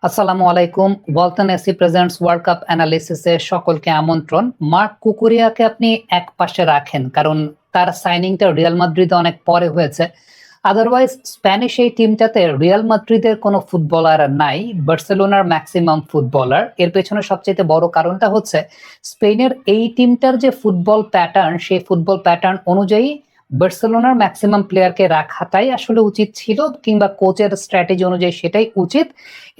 আসসালামু আলাইকুম। Walton AC presents world cup অ্যানালিসিসে সকলকে আমন্ত্রণ। মার্ক কুকুরিয়াকে আপনি এক পাশে রাখেন, কারণ তার সাইনিংটা রিয়াল মাদ্রিদে অনেক পরে হয়েছে। আদারওয়াইজ স্প্যানিশ এই টিমটাতে রিয়াল মাদ্রিদের কোনো ফুটবলার নাই, বার্সেলোনার ম্যাক্সিমাম ফুটবলার। এর পেছনে সবচেয়ে বড় কারণটা হচ্ছে স্পেনের এই টিমটার যে ফুটবল প্যাটার্ন, সেই ফুটবল প্যাটার্ন অনুযায়ী বার্সেলোনার ম্যাক্সিমাম প্লেয়ারকে রাখাটাই আসলে উচিত ছিল, কিংবা কোচের স্ট্র্যাটেজি অনুযায়ী সেটাই উচিত।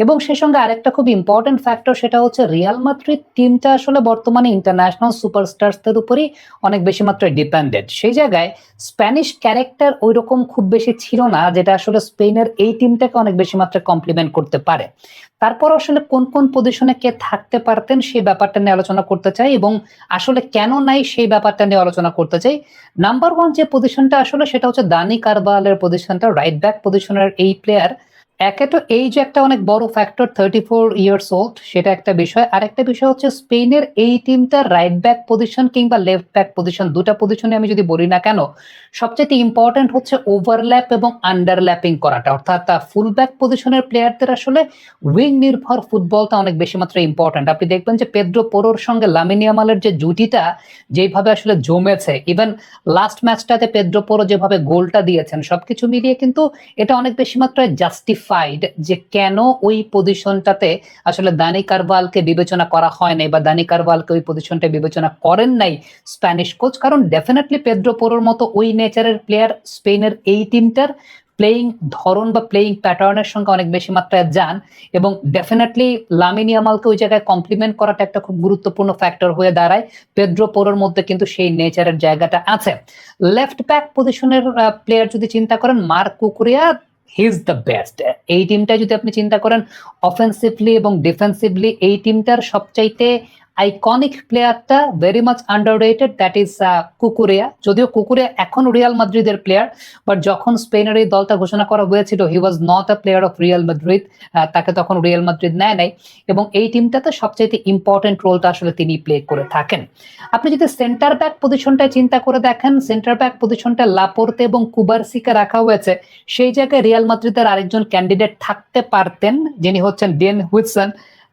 এবং সেই সঙ্গে আরেকটা খুব ইম্পর্টেন্ট ফ্যাক্টর, সেটা হচ্ছে রিয়াল মাদ্রিদ টিমটা আসলে বর্তমানে ইন্টারন্যাশনাল সুপারস্টারসদের উপরই অনেক বেশি মাত্রায় ডিপেন্ডেন্ট। সেই জায়গায় স্প্যানিশ ক্যারেক্টার ওই রকম খুব বেশি ছিল না, যেটা আসলে স্পেনের এই টিমটাকে অনেক বেশি মাত্রায় কমপ্লিমেন্ট করতে পারে। তারপর আসলে কোন কোন পজিশনে কে থাকতে পারতেন সেই ব্যাপারটা নিয়ে আলোচনা করতে চাই, এবং আসলে কেন নাই সেই ব্যাপারটা নিয়ে আলোচনা করতে চাই। নাম্বার ওয়ান যে পজিশনটা আসলে সেটা হচ্ছে দানি কারবালের পজিশনটা, রাইট ব্যাক পজিশনের এই প্লেয়ার। একে তো এই যে একটা অনেক বড় ফ্যাক্টর, 34 ইয়ার্স ওল্ড, সেটা একটা বিষয়। আর একটা বিষয় হচ্ছে স্পেনের এই টিমটার রাইট ব্যাক পজিশন কিংবা লেফট ব্যাক পজিশন, দুটা পজিশনে আমি যদি বলি না কেন, সবচেয়ে ইম্পর্টেন্ট হচ্ছে ওভারল্যাপ এবং আন্ডারল্যাপিং করাটা। অর্থাৎ ফুল ব্যাক পজিশনের প্লেয়ারদের আসলে উইং নির্ভর ফুটবলটা অনেক বেশি মাত্রায় ইম্পর্টেন্ট। আপনি দেখবেন যে পেদ্রো পোরোর সঙ্গে লামিন ইয়ামালের যে জুটিটা যেভাবে আসলে জমেছে, ইভেন লাস্ট ম্যাচটাতে পেদ্রো পোরো যেভাবে গোলটা দিয়েছেন, সবকিছু মিলিয়ে কিন্তু এটা অনেক বেশি মাত্রায় জাস্টিফাইড যে কেন ওই পজিশনটাতে আসলে দানি কারভালকে বিবেচনা করা হয় নাই, বা দানি কারভালকে ওই পজিশনটা বিবেচনা করেন নাই স্প্যানিশ কোচ। কারণ ডেফিনেটলি পেদ্রো পোরোর মতো ওই নেচারের প্লেয়ার স্পেনের এই টিমটার প্লেইং ধরন বা প্লেইং প্যাটার্নের সঙ্গে অনেক বেশি মাত্রায় যান, এবং ডেফিনেটলি লামিন ইয়ামালকে ওই জায়গায় কমপ্লিমেন্ট করাটা একটা খুব গুরুত্বপূর্ণ ফ্যাক্টর হয়ে দাঁড়ায়। পেদ্রো পোরোর মধ্যে কিন্তু সেই নেচারের জায়গাটা আছে। লেফট ব্যাক পজিশনের প্লেয়ার যদি চিন্তা করেন, Mark Cucurella he is the best. এই টিমটা যদি আপনি চিন্তা করেন অফেন্সিভলি এবং ডিফেন্সিভলি, এই টিমটার সবচাইতে আইকনিক প্লেয়ারটা very much underrated, that is Cucurella. যদিও কুকুরিয়া এখন রিয়াল মাদ্রিদের প্লেয়ার, বাট যখন স্পেনের এই দলটা ঘোষণা করা হয়েছিল he was not a player of Real Madrid. তাকে তখন রিয়াল মাদ্রিদ নেয় নাই, এবং এই টিমটাতে সবচাইতে ইম্পর্টেন্ট রোলটা আসলে তিনি প্লে করে থাকেন। আপনি যদি সেন্টার ব্যাক পজিশনটা চিন্তা করে দেখেন, সেন্টার ব্যাক পজিশনটা লাপোর্তে এবং কুবারসিকে রাখা হয়েছে। সেই জায়গায় রিয়াল মাদ্রিদের আরেকজন ক্যান্ডিডেট থাকতে পারতেন, যিনি হচ্ছেন ডেন হুইটসন।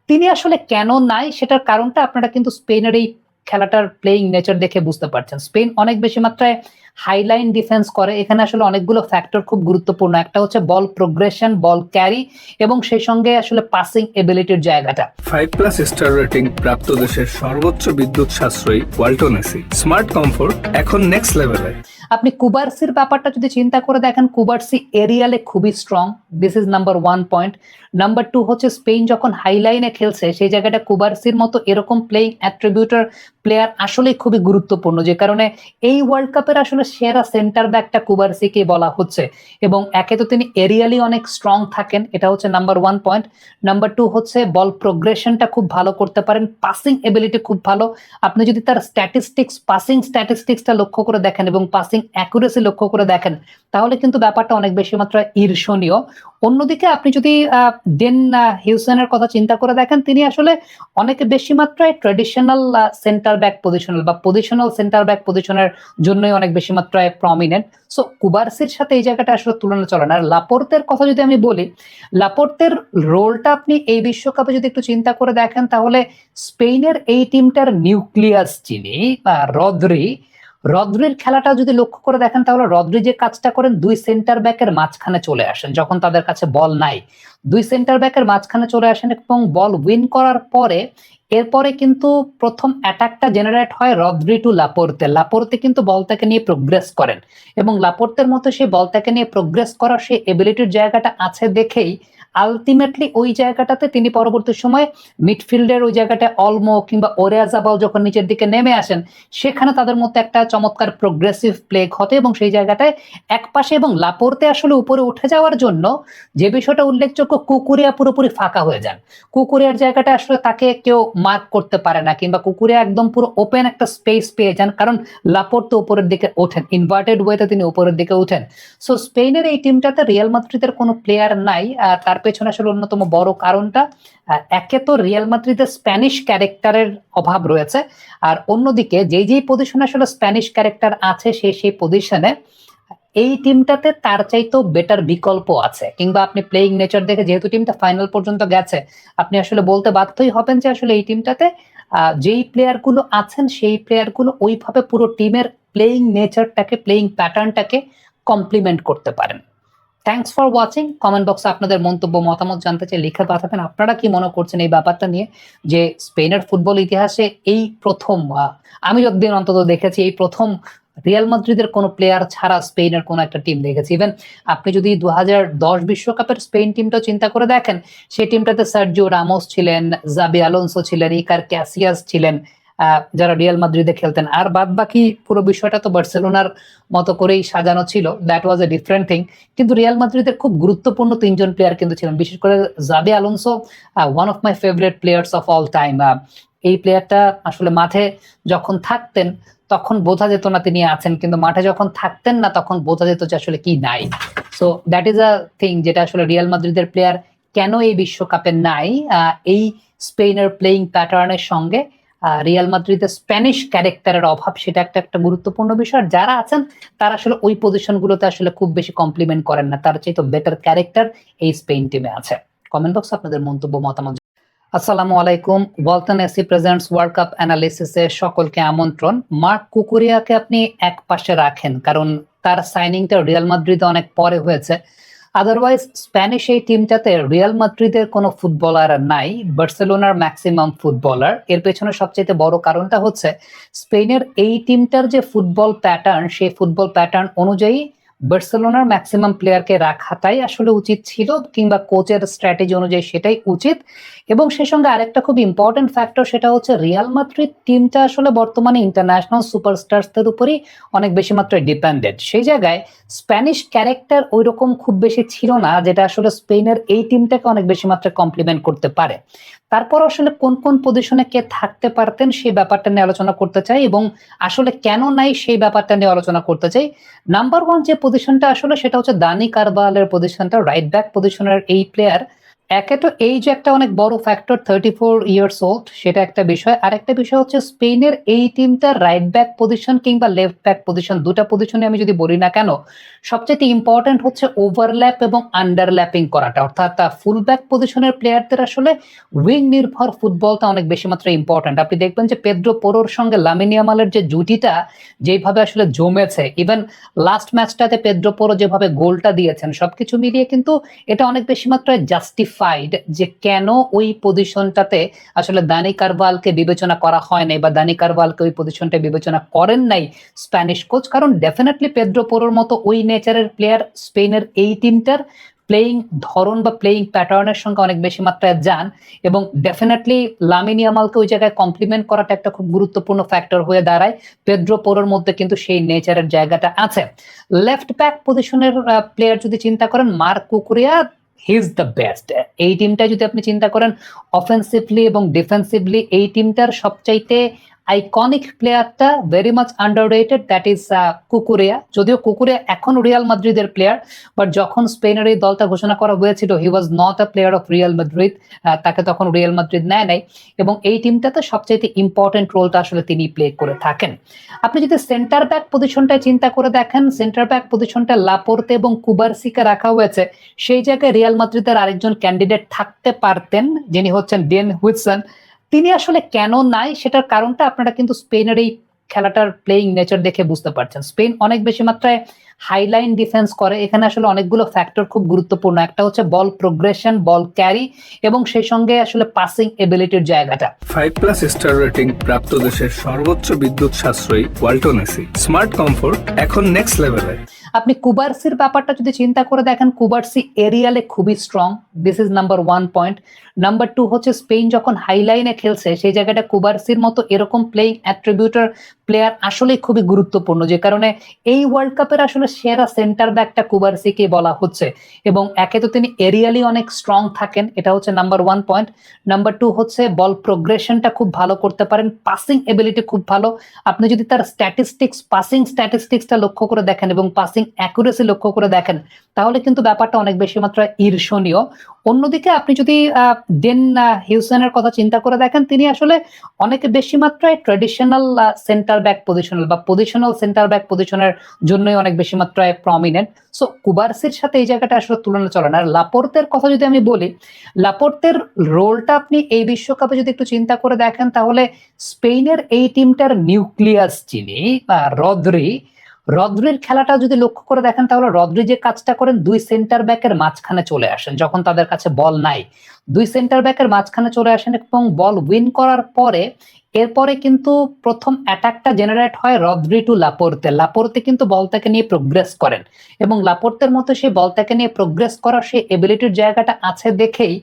তিনি আসলে কেন নাই সেটার কারণটা আপনারা কিন্তু স্পেনের এই খেলাটার প্লেইং নেচার দেখে বুঝতে পারছেন। স্পেন অনেক বেশি মাত্রায় হাইলাইন ডিফেন্স করে। এখানে আসলে অনেকগুলো ফ্যাক্টর খুব গুরুত্বপূর্ণ। একটা হচ্ছে বল প্রোগ্রেশন, বল ক্যারি, এবং সেই সঙ্গে আসলে পাসিং এবিলিটির জায়গাটা। 5+ স্টার রেটিং প্রাপ্ত দেশের সর্বোচ্চ বিদ্যুৎ সাশ্রয়ী ওয়ালটন এসি স্মার্ট কমফোর্ট এখন নেক্সট লেভেলে। আপনি কুবারসির ব্যাপারটা যদি চিন্তা করে দেখেন, কুবারসি এরিয়ালে খুবই strong, this is number one point. Number two হচ্ছে স্পেন যখন হাইলাইনে খেলছে সেই জায়গাটা কুবারসির মতো এরকম প্লেইং অ্যাট্রিবিউটার প্লেয়ার আসলেই খুবই গুরুত্বপূর্ণ, যে কারণে এই ওয়ার্ল্ড কাপের আসলে সেরা সেন্টার ব্যাকটা কুবারসিকে বলা হচ্ছে। এবং একে তো তিনি এরিয়ালি অনেক স্ট্রং থাকেন, এটা হচ্ছে number one point. Number two হচ্ছে বল প্রোগ্রেশনটা খুব ভালো করতে পারেন, পাসিং এবিলিটি খুব ভালো। আপনি যদি তার স্ট্যাটিস্টিক্স, পাসিং স্ট্যাটিস্টিক্সটা লক্ষ্য করে দেখেন এবং পাসিং অ্যাকুরেসি লক্ষ্য করে দেখেন, তাহলে কিন্তু ব্যাপারটা অনেক বেশি মাত্রায় ঈর্ষণীয়। অন্যদিকে আপনি যদি ডেন হিউসেনের কথা চিন্তা করে দেখেন, তিনি আসলে অনেক বেশি মাত্রায় ট্রেডিশনাল সেন্টার ব্যাক পজিশনাল বা পজিশনাল সেন্টার ব্যাক পজিশনের জন্যই অনেক বেশি মাত্রায় প্রমিনেন্ট। সো কুবারসির সাথে এই জায়গাটা আসলে তুলনা চলে না। আর লাপোর্তের কথা যদি আমি বলি, লাপোর্তের রোলটা আপনি এই বিশ্বকাপে যদি একটু চিন্তা করে দেখেন, তাহলে স্পেনের এই টিমটার নিউক্লিয়াস যিনি রদ্রির খেলাটা যদি লক্ষ্য করে দেখেন, তাহলে রদ্রি যে কাজটা করেন, দুই সেন্টার ব্যাকের মাঝখানে চলে আসেন যখন তাদের কাছে বল নাই। দুই সেন্টার ব্যাকের মাঝখানে চলে আসেন এবং বল উইন করার পরে এরপরে কিন্তু প্রথম অ্যাটাকটা জেনারেট হয় রদ্রি টু লাপোর্তে। লাপোর্তে কিন্তু বলটাকে নিয়ে প্রোগ্রেস করেন, এবং লাপোর্তের মতো সেই বলটাকে নিয়ে প্রোগ্রেস করার সেই এবিলিটির জায়গাটা আছে দেখেই আলটিমেটলি ওই জায়গাটাতে তিনি পরবর্তী সময়ে মিডফিল্ডের ওই জায়গাটায় অলমো কিংবা ওরিয়াজাবাল যখন নিচের দিকে নেমে আসেন, সেখানে তাদের মধ্যে একটা চমৎকার প্রোগ্রেসিভ প্লে ঘটে, এবং সেই জায়গাটায় এক পাশে এবং লাপোর্তে আসলে উপরে উঠে যাওয়ার জন্য যে বিষয়টা উল্লেখযোগ্য, কুকুরিয়া পুরোপুরি ফাঁকা হয়ে যান। কুকুরিয়ার জায়গাটা আসলে তাকে কেউ মার্ক করতে পারে না, কিংবা কুকুরিয়া একদম পুরো ওপেন একটা স্পেস পেয়ে যান, কারণ লাপোর্তে উপরের দিকে ওঠেন, ইনভার্টেড ওয়েতে তিনি উপরের দিকে উঠেন। সো স্পেনের এই টিমটাতে রিয়াল মাদ্রিদের কোনো প্লেয়ার নাই। তার পেছনে আসলে অন্যতম বড় কারণটা, একে তো রিয়াল মাদ্রিদের স্প্যানিশ ক্যারেক্টারের অভাব রয়েছে, আর অন্যদিকে যেই পজিশনে আসলে স্প্যানিশ ক্যারেক্টার আছে সেই পজিশনে এই টিমটাতে তার চাইতেও বেটার বিকল্প আছে, কিংবা আপনি প্লেইং নেচার দেখে, যেহেতু টিমটা ফাইনাল পর্যন্ত গেছে, আপনি আসলে বলতে বাধ্যই হবেন যে আসলে এই টিমটাতে যেই প্লেয়ার গুলো আছেন সেই প্লেয়ার গুলো ওইভাবে পুরো টিমের প্লেইং নেচারটাকে, প্লেইং প্যাটার্নটাকে কমপ্লিমেন্ট করতে পারেন। Thanks for watching. কমেন্ট বক্সে আপনাদের মন্তব্য, মতামত জানতে চাই, লিখে পাঠাবেন। আপনারা কি মনে করছেন এই ব্যাপারটা নিয়ে, যে স্পেনের ফুটবল ইতিহাসে এই প্রথম, আমি যতদিন অন্তত দেখেছি, এই প্রথম রিয়াল মাদ্রিদের কোনো প্লেয়ার ছাড়া স্পেনের কোনো একটা টিম দেখেছি। ইভেন আপনি যদি 2010 বিশ্বকাপের স্পেন টিমটাও চিন্তা করে দেখেন, সেই টিমটাতে সার্জিও রামোস ছিলেন, জাবি আলোনসো ছিলেন, ইকার ক্যাসিয়াস ছিলেন, যারা রিয়াল মাদ্রিদে খেলতেন। আর বাদ বাকি পুরো বিষয়টা তো বার্সেলোনার মতো করেই সাজানো ছিল, that was a different thing. কিন্তু রিয়াল মাদ্রিদের খুব গুরুত্বপূর্ণ 3জন প্লেয়ার কিন্তু ছিলেন, বিশেষ করে Xabi Alonso, one of my favourite players of all time. এই প্লেয়ারটা আসলে মাঠে যখন থাকতেন তখন বোঝা যেত না তিনি আছেন, কিন্তু মাঠে যখন থাকতেন না তখন বোঝা যেত যে আসলে কি নাই। So that is a thing যেটা আসলে রিয়াল মাদ্রিদের প্লেয়ার কেন এই বিশ্বকাপে নাই, এই স্পেনের প্লেইং প্যাটার্নের সঙ্গে রিয়াল মাদ্রিদের স্প্যানিশ ক্যারেক্টারের অভাব, সেটা একটা গুরুত্বপূর্ণ বিষয়। যারা আছেন তারা আসলে ওই পজিশনগুলোতে আসলে খুব বেশি কমপ্লিমেন্ট করেন না, তার চেয়ে তো বেটার ক্যারেক্টার এই স্পেন টিমে আছে। কমেন্ট বক্সে আপনাদের মন্তব্য, মতামত। আসসালামু আলাইকুম। Walton AC presents world cup অ্যানালিসিসে সকলকে আমন্ত্রণ। মার্ক কুকুরিয়াকে আপনি এক পাশে রাখেন, কারণ তার সাইনিংটা রিয়াল মাদ্রিদে অনেক পরে হয়েছে। আদারওয়াইজ স্প্যানিশ এই টিমটাতে রিয়াল মাদ্রিদের কোনো ফুটবলার নাই, বার্সেলোনার ম্যাক্সিমাম ফুটবলার। এর পেছনে সবচেয়ে বড় কারণটা হচ্ছে স্পেনের এই টিমটার যে ফুটবল প্যাটার্ন, সেই ফুটবল প্যাটার্ন অনুযায়ী বার্সেলোনার ম্যাক্সিমাম প্লেয়ারকে রাখাটাই আসলে উচিত ছিল, কিংবা কোচের স্ট্র্যাটেজি অনুযায়ী সেটাই উচিত। এবং সেই সঙ্গে আরেকটা খুব ইম্পর্টেন্ট ফ্যাক্টর, সেটা হচ্ছে রিয়াল মাদ্রিদ টিমটা আসলে বর্তমানে ইন্টারন্যাশনাল সুপারস্টারসদের উপরই অনেক বেশি মাত্রায় ডিপেন্ডেন্ট। সেই জায়গায় স্প্যানিশ ক্যারেক্টার ওই রকম খুব বেশি ছিল না, যেটা আসলে স্পেনের এই টিমটাকে অনেক বেশি মাত্রায় কমপ্লিমেন্ট করতে পারে। তারপর আসলে কোন কোন পজিশনে কে থাকতে পারতেন সেই ব্যাপারটা নিয়ে আলোচনা করতে চাই, এবং আসলে কেন নাই সেই ব্যাপারটা নিয়ে আলোচনা করতে চাই। নাম্বার 1 যে পজিশনটা আসলে, সেটা হচ্ছে দানি কারবালের পজিশনটা, রাইট ব্যাক পজিশনের এই প্লেয়ার। একে তো এই যে একটা অনেক বড় ফ্যাক্টর, 34 ইয়ার্স ওল্ড, সেটা একটা বিষয়। আর একটা বিষয় হচ্ছে স্পেনের এই টিমটার রাইট ব্যাক পজিশন কিংবা লেফট ব্যাক পজিশন, দুটা পজিশনে আমি যদি বলি না কেন, সবচেয়ে ইম্পর্টেন্ট হচ্ছে ওভারল্যাপ এবং আন্ডারল্যাপিং করাটা। অর্থাৎ ফুল ব্যাক পজিশনের প্লেয়ারদের আসলে উইং নির্ভর ফুটবলটা অনেক বেশি মাত্রায় ইম্পর্টেন্ট। আপনি দেখবেন যে পেদ্রো পোরোর সঙ্গে লামিন ইয়ামালের যে জুটিটা যেভাবে আসলে জমেছে, ইভেন লাস্ট ম্যাচটাতে পেদ্রো পোরো যেভাবে গোলটা দিয়েছেন, সবকিছু মিলিয়ে কিন্তু এটা অনেক বেশি মাত্রায় জাস্টিফাইড যে কেন ওই পজিশনটাতে আসলে দানি কারভালকে বিবেচনা করা হয় নাই, বা দানি কারভালকে ওই পজিশনটা বিবেচনা করেন নাই স্প্যানিশ কোচ। কারণ ডেফিনেটলি পেদ্রো পোরোর মতো ওই নেচারের প্লেয়ার স্পেনের এই টিমটার প্লেইং ধরন বা প্লেইং প্যাটার্নের সঙ্গে অনেক বেশি মাত্রায় যান, এবং ডেফিনেটলি লামিন ইয়ামালকে ওই জায়গায় কমপ্লিমেন্ট করাটা একটা খুব গুরুত্বপূর্ণ ফ্যাক্টর হয়ে দাঁড়ায়। পেদ্রো পোরোর মধ্যে কিন্তু সেই নেচারের জায়গাটা আছে। লেফট ব্যাক পজিশনের প্লেয়ার যদি চিন্তা করেন, Mark Cucurella, he is the best. এই টিমটা যদি আপনি চিন্তা করেন অফেন্সিভলি এবং ডিফেন্সিভলি, এই টিমটার সবচাইতে আইকনিক প্লেয়ারটা very much underrated, that is Cucurella. যদিও কুকুরিয়া এখন রিয়াল মাদ্রিদের প্লেয়ার, বাট যখন স্পেনের এই দলটা ঘোষণা করা হয়েছিল, he was not a player of Real Madrid, তাকে তখন রিয়াল মাদ্রিদ নেয় নাই, এবং এই টিমটাতে সবচেয়ে ইম্পর্টেন্ট রোলটা আসলে তিনি প্লে করে থাকেন। আপনি যদি সেন্টার ব্যাক পজিশনটা চিন্তা করে দেখেন, সেন্টার ব্যাক পজিশনটা লাপোর্তে এবং কুবারসিকে রাখা হয়েছে। সেই জায়গায় রিয়াল মাদ্রিদের আরেকজন ক্যান্ডিডেট থাকতে পারতেন, যিনি হচ্ছেন ডেন হুইটসন। তিনি আসলে কেন নাই সেটার কারণটা আপনারা কিন্তু স্পেনের এই খেলাটার প্লেইং নেচার দেখে বুঝতে পারছেন। স্পেন অনেক বেশি মাত্রায় হাইলাইন ডিফেন্স করে। এখানে আসলে অনেকগুলো ফ্যাক্টর খুব গুরুত্বপূর্ণ। একটা হচ্ছে বল প্রোগ্রেশন, বল ক্যারি, এবং সেই সঙ্গে আসলে পাসিং এবিলিটির জায়গাটা। 5+ স্টার রেটিং প্রাপ্ত দেশের সর্বোচ্চ বিদ্যুৎ সাশ্রয়ী ওয়ালটন এসি। স্মার্ট কমফোর্ট এখন নেক্সট লেভেলে। আপনি কুবারসির ব্যাপারটা যদি চিন্তা করে দেখেন, কুবারসি এরিয়ালে খুবই strong, this is number 1 point. Number 2 হচ্ছে স্পেন যখন হাইলাইনে খেলছে সেই জায়গাটা কুবারসির মতো এরকম প্লেইং অ্যাট্রিবিউটার প্লেয়ার আসলে খুবই গুরুত্বপূর্ণ, যে কারণে এই ওয়ার্ল্ড কাপের আসলে সেরা সেন্টার ব্যাকটা কুবারসিকে বলা হচ্ছে। এবং একে তো তিনি এরিয়ালি অনেক স্ট্রং থাকেন, এটা হচ্ছে নাম্বার 1 পয়েন্ট। নাম্বার 2 হচ্ছে বল প্রোগ্রেশনটা খুব ভালো করতে পারেন, পাসিং এবিলিটি খুব ভালো। আপনি যদি তার স্ট্যাটিস্টিক্স, পাসিং স্ট্যাটিস্টিক্সটা লক্ষ্য করে দেখেন এবং পাসিং অ্যাকুরেসি লক্ষ্য করে দেখেন, তাহলে কিন্তু ব্যাপারটা অনেক বেশি মাত্রায় ঈর্ষণীয়। অন্যদিকে আপনি যদি ডেন হিউসেনের কথা চিন্তা করে দেখেন, তিনি আসলে অনেক বেশি মাত্রায় ট্র্যাডিশনাল সেন্টার ব্যাক পজিশনাল বা পজিশনাল সেন্টার ব্যাক পজিশনের জন্যই অনেক বেশি মাত্রায় প্রমিনেন্ট। সো কুবার্সির সাথে এই জায়গাটা আসলে তুলনা চলে না। আর লাপোর্তের কথা যদি আমি বলি, লাপোর্তের রোলটা আপনি এই বিশ্বকাপে যদি একটু চিন্তা করে দেখেন, তাহলে স্পেনের এই টিমটার নিউক্লিয়াস যিনি রদ্রির খেলাটা যদি লক্ষ্য করে দেখেন, তাহলে রদ্রি যে কাজটা করেন, দুই সেন্টার ব্যাকের মাঝখানে চলে আসেন যখন তাদের কাছে বল নাই, দুই সেন্টার ব্যাকের মাঝখানে চলে আসেন এবং বল উইন করার পরে এরপরে কিন্তু প্রথম অ্যাটাকটা জেনারেট হয় রদ্রি টু লাপোর্তে কিন্তু বলটাকে নিয়ে প্রোগ্রেস করেন এবং লাপোর্তের মতো সেই বলটাকে নিয়ে প্রোগ্রেস করার সেই এবিলিটির জায়গাটা আছে দেখেই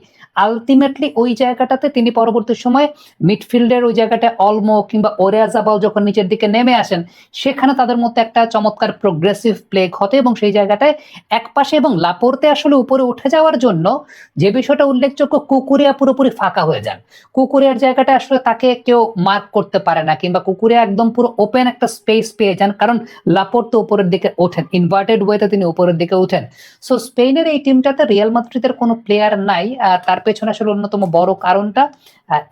আলটিমেটলি ওই জায়গাটাতে তিনি পরবর্তী সময়ে মিডফিল্ডের ওই জায়গাটায় অলমো কিংবা ওরিয়াজাবাল যখন নিচের দিকে নেমে আসেন, সেখানে তাদের মধ্যে একটা চমৎকার প্রোগ্রেসিভ প্লে ঘটে এবং সেই জায়গাটায় একপাশে এবং লাপোর্তে আসলে উপরে উঠে যাওয়ার জন্য যে বিষয়টা উল্লেখযোগ্য, কুকুরিয়া পুরোপুরি ফাঁকা হয়ে যান। কুকুরিয়ার জায়গাটা আসলে তাকে কেউ মার্ক করতে পারে না কিংবা কুকুরিয়া একদম পুরো ওপেন একটা স্পেস পেয়ে যান, কারণ লাপোর্তে উপরের দিকে ওঠেন, ইনভার্টেড ওয়েতে তিনি উপরের দিকে উঠেন। সো স্পেনের এই টিমটাতে রিয়াল মাদ্রিদের কোনো প্লেয়ার নাই। তার পেছনে আসলে অন্যতম বড় কারণটা,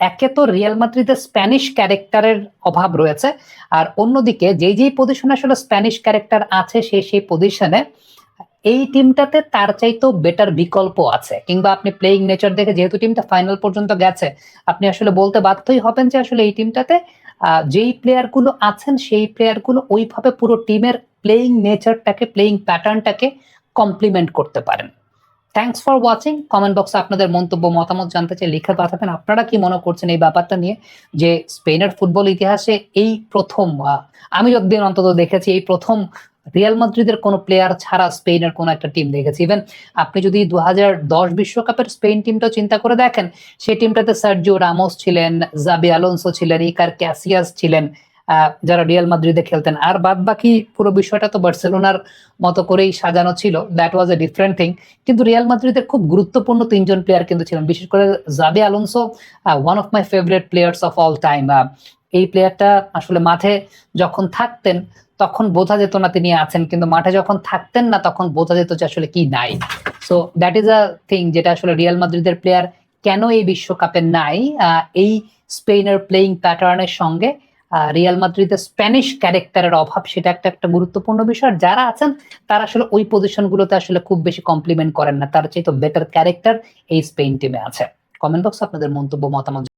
একে তো রিয়াল মাদ্রিদের স্প্যানিশ ক্যারেক্টারের অভাব রয়েছে, আর অন্যদিকে যেই পজিশনে আসলে স্প্যানিশ ক্যারেক্টার আছে সেই পজিশনে এই টিমটাতে তার চাইতেও বেটার বিকল্প আছে, কিংবা আপনি প্লেইং নেচার দেখে যেহেতু টিমটা ফাইনাল পর্যন্ত গেছে, আপনি আসলে বলতে বাধ্যই হবেন যে আসলে এই টিমটাতে যেই প্লেয়ার গুলো আছেন সেই প্লেয়ার গুলো ওইভাবে পুরো টিমের প্লেইং নেচারটাকে, প্লেইং প্যাটার্নটাকে কমপ্লিমেন্ট করতে পারেন। Thanks for watching. কমেন্ট বক্সে আপনাদের মন্তব্য মতামত জানতে চাই, লিখে পাঠাবেন। আপনারা কি মনে করছেন এই ব্যাপারটা নিয়ে, যে স্পেনের ফুটবল ইতিহাসে এই প্রথম, আমি যতদিন অন্তত দেখেছি, এই প্রথম রিয়াল মাদ্রিদের কোনো প্লেয়ার ছাড়া স্পেনের কোনো একটা টিম দেখেছি। ইভেন আপনি যদি 2010 বিশ্বকাপের স্পেন টিমটা চিন্তা করে দেখেন, সেই টিমটাতে সার্জিও রামোস ছিলেন, জাবি আলোনসো ছিলেন, ইকার ক্যাসিয়াস ছিলেন, যারা রিয়াল মাদ্রিদে খেলতেন। আর বাদ বাকি পুরো বিষয়টা তো বার্সেলোনার মতো করেই সাজানো ছিল, that was a different thing. কিন্তু রিয়াল মাদ্রিদের খুব গুরুত্বপূর্ণ তিনজন প্লেয়ার কিন্তু ছিলেন, বিশেষ করে Xabi Alonso, one of my favourite players of all time. এই প্লেয়ারটা আসলে মাঠে যখন থাকতেন তখন বোঝা যেত না তিনি আছেন, কিন্তু মাঠে যখন থাকতেন না তখন বোঝা যেত যে আসলে কি নাই। So that is a thing যেটা আসলে রিয়াল মাদ্রিদের প্লেয়ার কেন এই বিশ্বকাপে নাই, এই স্পেনের প্লেইং প্যাটার্নের সঙ্গে রিয়াল মাদ্রিদের স্প্যানিশ ক্যারেক্টারের অভাব, সেটা একটা গুরুত্বপূর্ণ বিষয়। যারা আছেন তারা আসলে ওই পজিশনগুলোতে আসলে খুব বেশি কমপ্লিমেন্ট করেন না, তার চাইতে বেটার ক্যারেক্টার এই স্পেন টিমে আছে। কমেন্ট বক্সে আপনাদের মন্তব্য মতামত